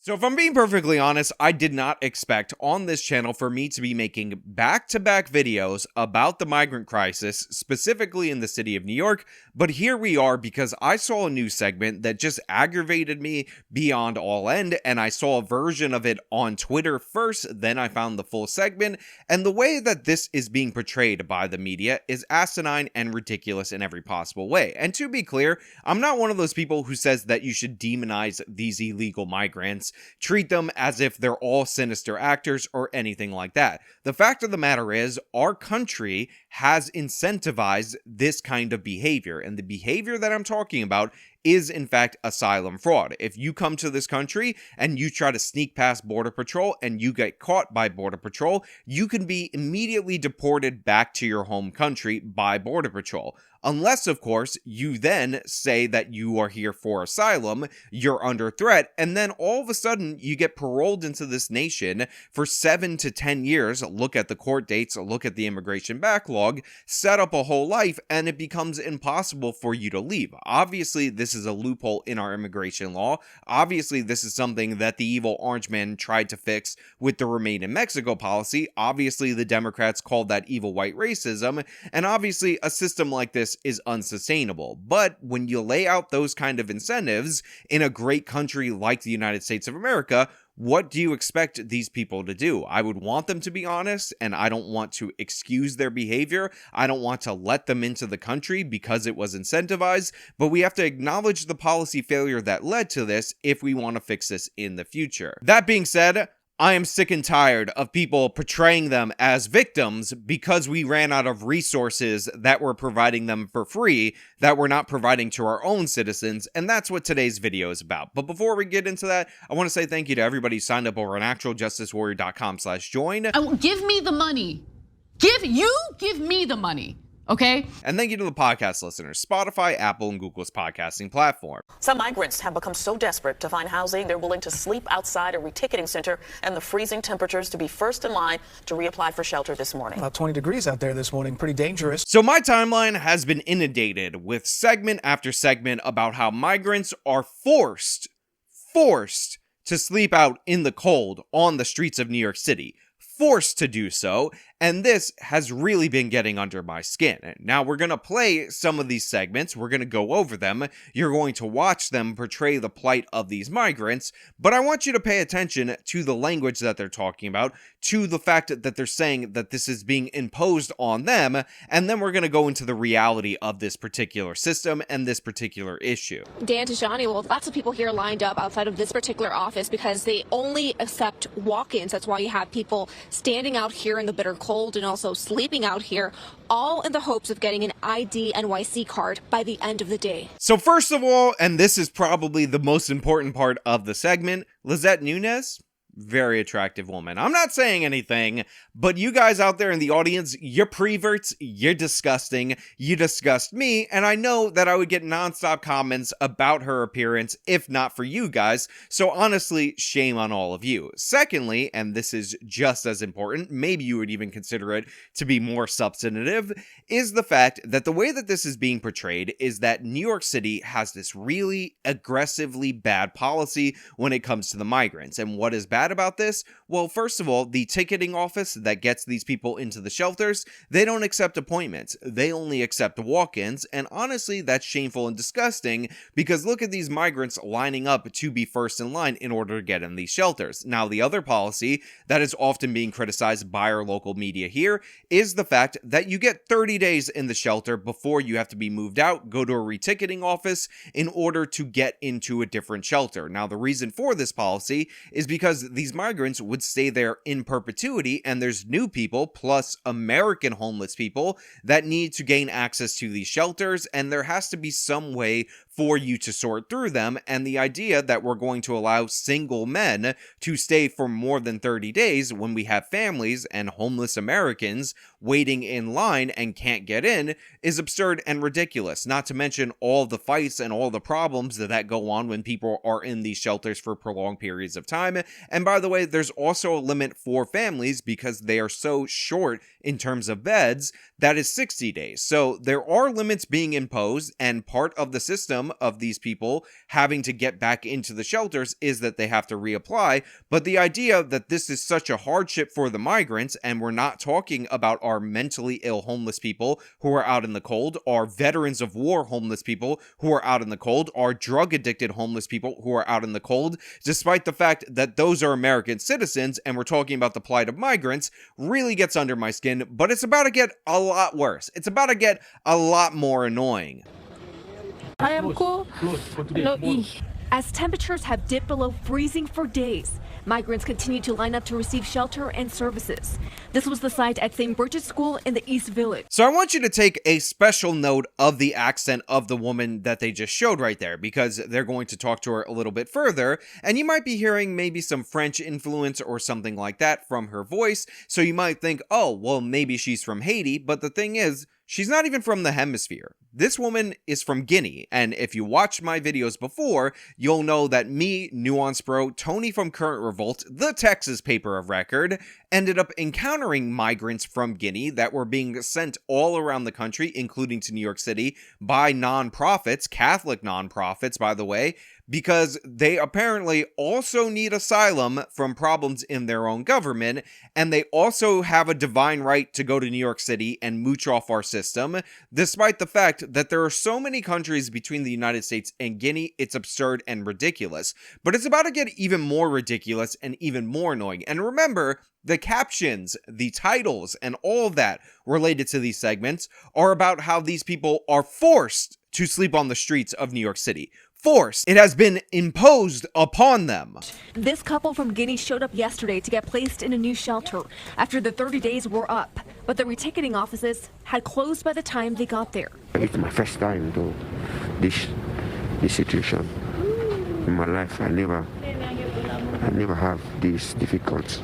So if I'm being perfectly honest, I did not expect on this channel for me to be making back-to-back videos about the migrant crisis, specifically in the city of New York, but here we are because I saw a news segment that just aggravated me beyond all end, and I saw a version of it on Twitter first, then I found the full segment, and the way that this is being portrayed by the media is asinine and ridiculous in every possible way. And to be clear, I'm not one of those people who says that you should demonize these illegal migrants, treat them as if they're all sinister actors or anything like that. The fact of the matter is, our country has incentivized this kind of behavior, and the behavior that I'm talking about is in fact asylum fraud. If you come to this country and you try to sneak past Border Patrol and you get caught by Border Patrol, you can be immediately deported back to your home country by Border Patrol. Unless, of course, you then say that you are here for asylum, you're under threat, and then all of a sudden you get paroled into this nation for 7 to 10 years, look at the court dates, look at the immigration backlog, set up a whole life, and it becomes impossible for you to leave. Obviously, this is a loophole in our immigration law. Obviously, this is something that the evil orange man tried to fix with the Remain in Mexico policy. Obviously, the Democrats called that evil white racism, and obviously a system like this is unsustainable. But when you lay out those kind of incentives in a great country like the United States of America, what do you expect these people to do? I would want them to be honest, and I don't want to excuse their behavior. I don't want to let them into the country because it was incentivized, but we have to acknowledge the policy failure that led to this if we want to fix this in the future. That being said, I am sick and tired of people portraying them as victims because we ran out of resources that we're providing them for free that we're not providing to our own citizens, and that's what today's video is about. But before we get into that, I want to say thank you to everybody who signed up over on actualjusticewarrior.com/join. Give me the money. Give me the money. Okay? And thank you to the podcast listeners, Spotify, Apple, and Google's podcasting platform. Some migrants have become so desperate to find housing, they're willing to sleep outside a reticketing center and the freezing temperatures to be first in line to reapply for shelter this morning. About 20 degrees out there this morning, pretty dangerous. So my timeline has been inundated with segment after segment about how migrants are forced to sleep out in the cold on the streets of New York City. Forced to do so, and this has really been getting under my skin. Now we're going to play some of these segments, we're going to go over them, you're going to watch them portray the plight of these migrants, but I want you to pay attention to the language that they're talking about, to the fact that they're saying that this is being imposed on them, and then we're going to go into the reality of this particular system and this particular issue. Dan Tijani, well, lots of people here lined up outside of this particular office because they only accept walk-ins. That's why you have people standing out here in the bitter cold and also sleeping out here, all in the hopes of getting an ID NYC card by the end of the day. So first of all, and this is probably the most important part of the segment, Lizette Nunez, very attractive woman. I'm not saying anything, but you guys out there in the audience, you're preverts, you're disgusting, you disgust me, and I know that I would get nonstop comments about her appearance if not for you guys, so honestly, shame on all of you. Secondly, and this is just as important, maybe you would even consider it to be more substantive, is the fact that the way that this is being portrayed is that New York City has this really aggressively bad policy when it comes to the migrants. And what is bad about this? Well, first of all, the ticketing office that gets these people into the shelters, they don't accept appointments. They only accept walk-ins, and honestly, that's shameful and disgusting because look at these migrants lining up to be first in line in order to get in these shelters. Now, the other policy that is often being criticized by our local media here is the fact that you get 30 days in the shelter before you have to be moved out, go to a reticketing office in order to get into a different shelter. Now, the reason for this policy is because these migrants would stay there in perpetuity, and there's new people plus American homeless people that need to gain access to these shelters, and there has to be some way for you to sort through them. And the idea that we're going to allow single men to stay for more than 30 days when we have families and homeless Americans waiting in line and can't get in is absurd and ridiculous, not to mention all the fights and all the problems that go on when people are in these shelters for prolonged periods of time. And by the way, there's also a limit for families because they are so short in terms of beds that is 60 days. So there are limits being imposed, and part of the system outcome of these people having to get back into the shelters is that they have to reapply. But the idea that this is such a hardship for the migrants, and we're not talking about our mentally ill homeless people who are out in the cold, our veterans of war homeless people who are out in the cold, our drug addicted homeless people who are out in the cold, despite the fact that those are American citizens, and we're talking about the plight of migrants, really gets under my skin. But it's about to get a lot worse. It's about to get a lot more annoying. I am cool. No E. As temperatures have dipped below freezing for days, migrants continue to line up to receive shelter and services. This was the site at St. Bridget's School in the East Village. So I want you to take a special note of the accent of the woman that they just showed right there, because they're going to talk to her a little bit further, and you might be hearing maybe some French influence or something like that from her voice, so you might think, oh, well, maybe she's from Haiti, but the thing is, she's not even from the hemisphere. This woman is from Guinea, and if you watched my videos before, you'll know that me, Nuance Bro, Tony from Current Revolt, the Texas paper of record, ended up encountering migrants from Guinea that were being sent all around the country, including to New York City, by nonprofits, Catholic nonprofits, by the way, because they apparently also need asylum from problems in their own government, and they also have a divine right to go to New York City and mooch off our system, despite the fact that there are so many countries between the United States and Guinea. It's absurd and ridiculous. But it's about to get even more ridiculous and even more annoying. And remember, the captions, the titles, and all of that related to these segments are about how these people are forced to sleep on the streets of New York City. Forced. It has been imposed upon them. This couple from Guinea showed up yesterday to get placed in a new shelter after the 30 days were up, but the reticketing offices had closed by the time they got there. It's my first time to this situation in my life. I never have this difficult.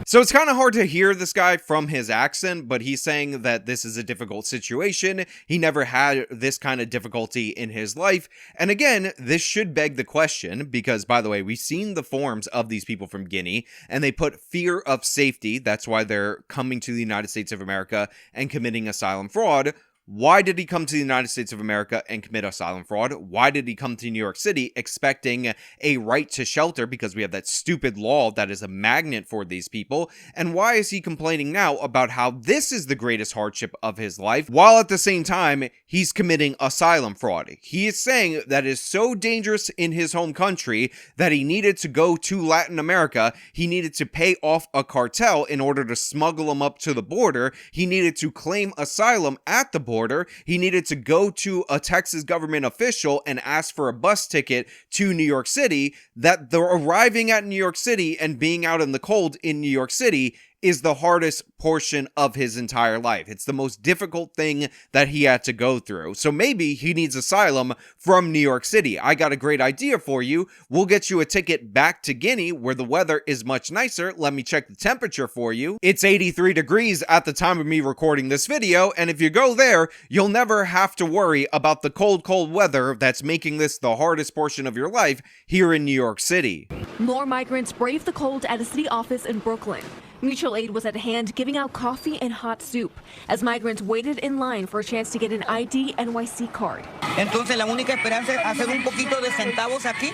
So it's kind of hard to hear this guy from his accent, but he's saying that this is a difficult situation. He never had this kind of difficulty in his life. And again, this should beg the question, because by the way, we've seen the forms of these people from Guinea, and they put fear of safety. That's why they're coming to the United States of America and committing asylum fraud. Why did he come to the United States of America and commit asylum fraud? Why did he come to New York City expecting a right to shelter, because we have that stupid law that is a magnet for these people? And why is he complaining now about how this is the greatest hardship of his life, while at the same time he's committing asylum fraud? He is saying that it is so dangerous in his home country that he needed to go to Latin America. He needed to pay off a cartel in order to smuggle him up to the border. He needed to claim asylum at the border. He needed to go to a Texas government official and ask for a bus ticket to New York City. That they're arriving at New York City and being out in the cold in New York City is the hardest portion of his entire life. It's the most difficult thing that he had to go through. So maybe he needs asylum from New York City. I got a great idea for you. We'll get you a ticket back to Guinea, where the weather is much nicer. Let me check the temperature for you. It's 83 degrees at the time of me recording this video, and if you go there, you'll never have to worry about the cold, cold weather that's making this the hardest portion of your life here in New York City. More migrants braved the cold at a city office in Brooklyn. Mutual Aid was at hand giving out coffee and hot soup as migrants waited in line for a chance to get an ID NYC card. Entonces la única esperanza es hacer un poquito de centavos aquí,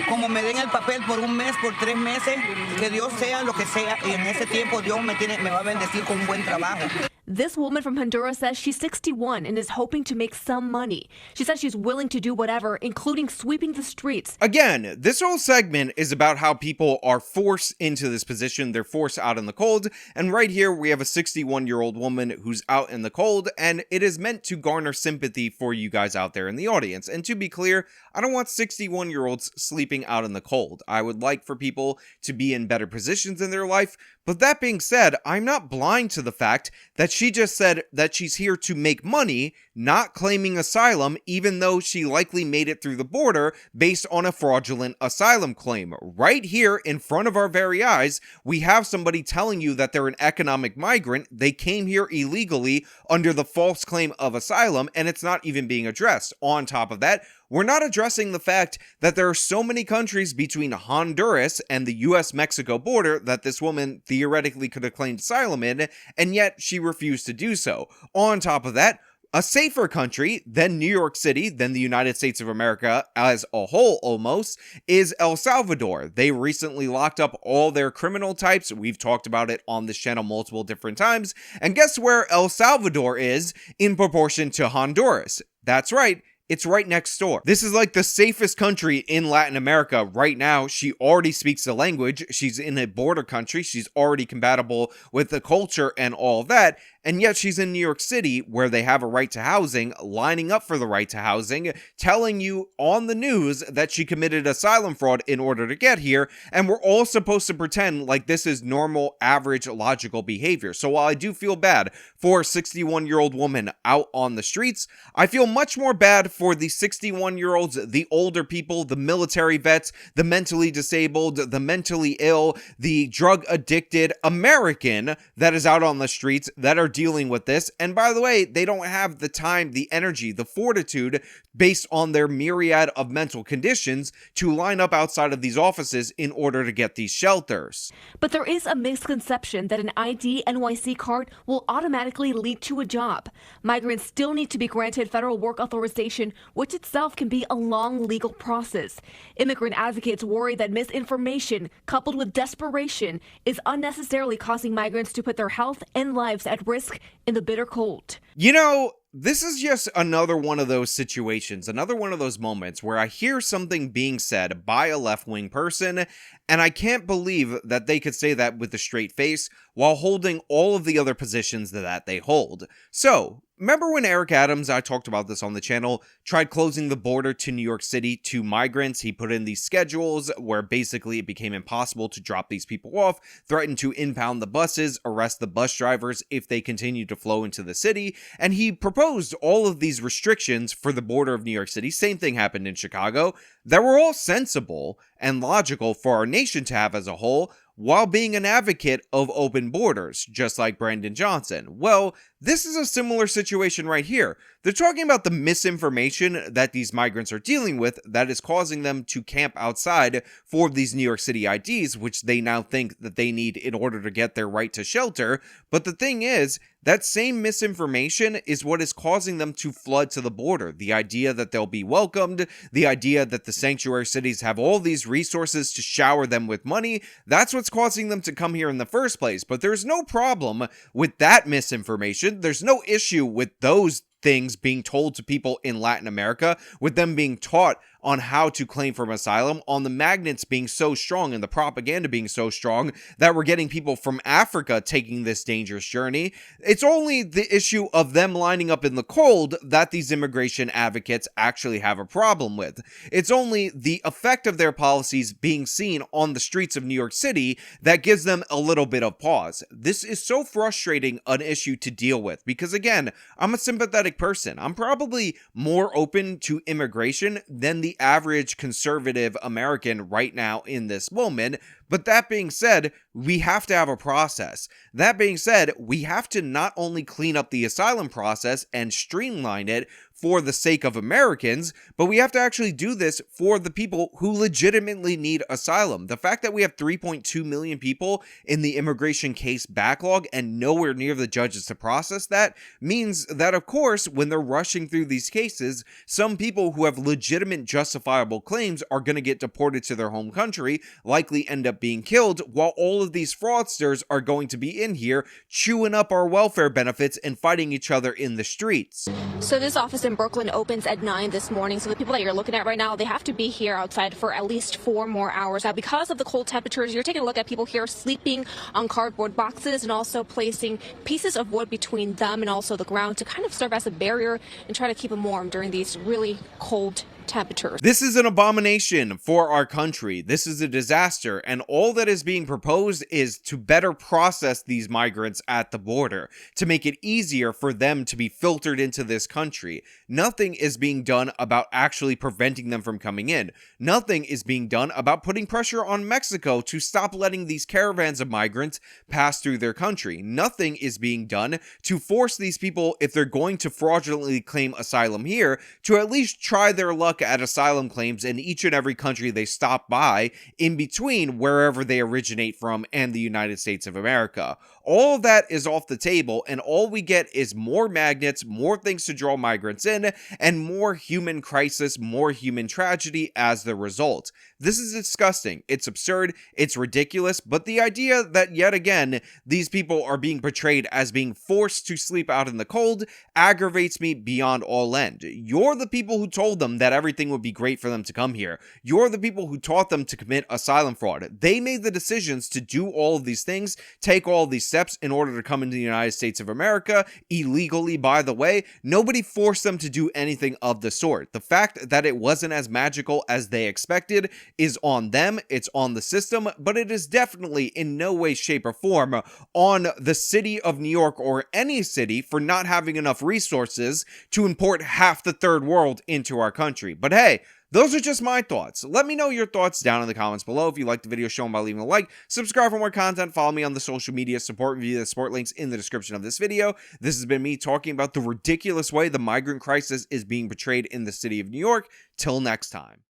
como me den el papel por un mes, por 3 meses, que Dios sea lo que sea, y en ese tiempo Dios me va a bendecir con un buen trabajo. This woman from Honduras says she's 61 and is hoping to make some money. She says she's willing to do whatever, including sweeping the streets. Again, this whole segment is about how people are forced into this position. They're forced out in the cold. And right here, we have a 61-year-old woman who's out in the cold, and it is meant to garner sympathy for you guys out there in the audience. And to be clear, I don't want 61-year-olds sleeping out in the cold. I would like for people to be in better positions in their life. But that being said, I'm not blind to the fact that she just said that she's here to make money, not claiming asylum, even though she likely made it through the border based on a fraudulent asylum claim. Right here in front of our very eyes, we have somebody telling you that they're an economic migrant. They came here illegally under the false claim of asylum, and it's not even being addressed. On top of that, we're not addressing the fact that there are so many countries between Honduras and the US-Mexico border that this woman theoretically could have claimed asylum in, and yet she refused to do so. On top of that, A safer country than New York City, than the United States of America as a whole almost, is El Salvador. They recently locked up all their criminal types. We've talked about it on this channel multiple different times. And guess where El Salvador is in proportion to Honduras? That's right. It's right next door. This is like the safest country in Latin America right now. She already speaks the language. She's in a border country. She's already compatible with the culture and all that. And yet she's in New York City, where they have a right to housing, lining up for the right to housing, telling you on the news that she committed asylum fraud in order to get here. And we're all supposed to pretend like this is normal, average, logical behavior. So while I do feel bad for a 61-year-old woman out on the streets, I feel much more bad for the 61-year-olds, the older people, the military vets, the mentally disabled, the mentally ill, the drug-addicted American that is out on the streets that are dealing with this. And by the way, they don't have the time, the energy, the fortitude based on their myriad of mental conditions to line up outside of these offices in order to get these shelters. But there is a misconception that an ID NYC card will automatically lead to a job. Migrants still need to be granted federal work authorization, which itself can be a long legal process. Immigrant advocates worry that misinformation coupled with desperation is unnecessarily causing migrants to put their health and lives at risk in the bitter cold. You know, this is just another one of those situations, another one of those moments where I hear something being said by a left-wing person, and I can't believe that they could say that with a straight face while holding all of the other positions that they hold. So, remember when Eric Adams, I talked about this on the channel, tried closing the border to New York City to migrants? He put in these schedules where basically it became impossible to drop these people off, threatened to impound the buses, arrest the bus drivers if they continued to flow into the city, and he proposed all of these restrictions for the border of New York City. Same thing happened in Chicago, that were all sensible and logical for our nation to have as a whole, while being an advocate of open borders, just like Brandon Johnson. Well, this is a similar situation right here. They're talking about the misinformation that these migrants are dealing with that is causing them to camp outside for these New York City IDs, which they now think that they need in order to get their right to shelter. But the thing is, that same misinformation is what is causing them to flood to the border. The idea that they'll be welcomed, the idea that the sanctuary cities have all these resources to shower them with money, that's what's causing them to come here in the first place. But there's no problem with that misinformation. There's no issue with those things being told to people in Latin America, with them being taught on how to claim for asylum, on the magnets being so strong and the propaganda being so strong that we're getting people from Africa taking this dangerous journey. It's only the issue of them lining up in the cold that these immigration advocates actually have a problem with. It's only the effect of their policies being seen on the streets of New York City that gives them a little bit of pause. This is so frustrating an issue to deal with because, again, I'm a sympathetic person. I'm probably more open to immigration than the average conservative American right now in this moment. But that being said, we have to have a process. That being said, we have to not only clean up the asylum process and streamline it for the sake of Americans, but we have to actually do this for the people who legitimately need asylum. The fact that we have 3.2 million people in the immigration case backlog and nowhere near the judges to process that means that, of course, when they're rushing through these cases, some people who have legitimate justifiable claims are going to get deported to their home country, likely end up being killed, while all of these fraudsters are going to be in here chewing up our welfare benefits and fighting each other in the streets. So this office in Brooklyn opens at 9 this morning. So the people that you're looking at right now, they have to be here outside for at least 4 more hours. Now, because of the cold temperatures, you're taking a look at people here sleeping on cardboard boxes and also placing pieces of wood between them and also the ground to kind of serve as a barrier and try to keep them warm during these really cold temperatures. This is an abomination for our country. This is a disaster, and all that is being proposed is to better process these migrants at the border, to make it easier for them to be filtered into this country. Nothing is being done about actually preventing them from coming in. Nothing is being done about putting pressure on Mexico to stop letting these caravans of migrants pass through their country. Nothing is being done to force these people, if they're going to fraudulently claim asylum here, to at least try their luck look at asylum claims in each and every country they stop by in between wherever they originate from and the United States of America. All of that is off the table, and all we get is more magnets, more things to draw migrants in, and more human crisis, more human tragedy as the result. This is disgusting, it's absurd, it's ridiculous, but the idea that yet again, these people are being portrayed as being forced to sleep out in the cold aggravates me beyond all end. You're the people who told them that everything would be great for them to come here. You're the people who taught them to commit asylum fraud. They made the decisions to do all of these things, take all of these steps in order to come into the United States of America, illegally, by the way. Nobody forced them to do anything of the sort. The fact that it wasn't as magical as they expected is on them, it's on the system, but it is definitely in no way, shape, or form on the city of New York or any city for not having enough resources to import half the third world into our country. But hey, those are just my thoughts. Let me know your thoughts down in the comments below. If you liked the video, show them by leaving a like, subscribe for more content, follow me on the social media, support me via the support links in the description of this video. This has been me talking about the ridiculous way the migrant crisis is being portrayed in the city of New York. Till next time.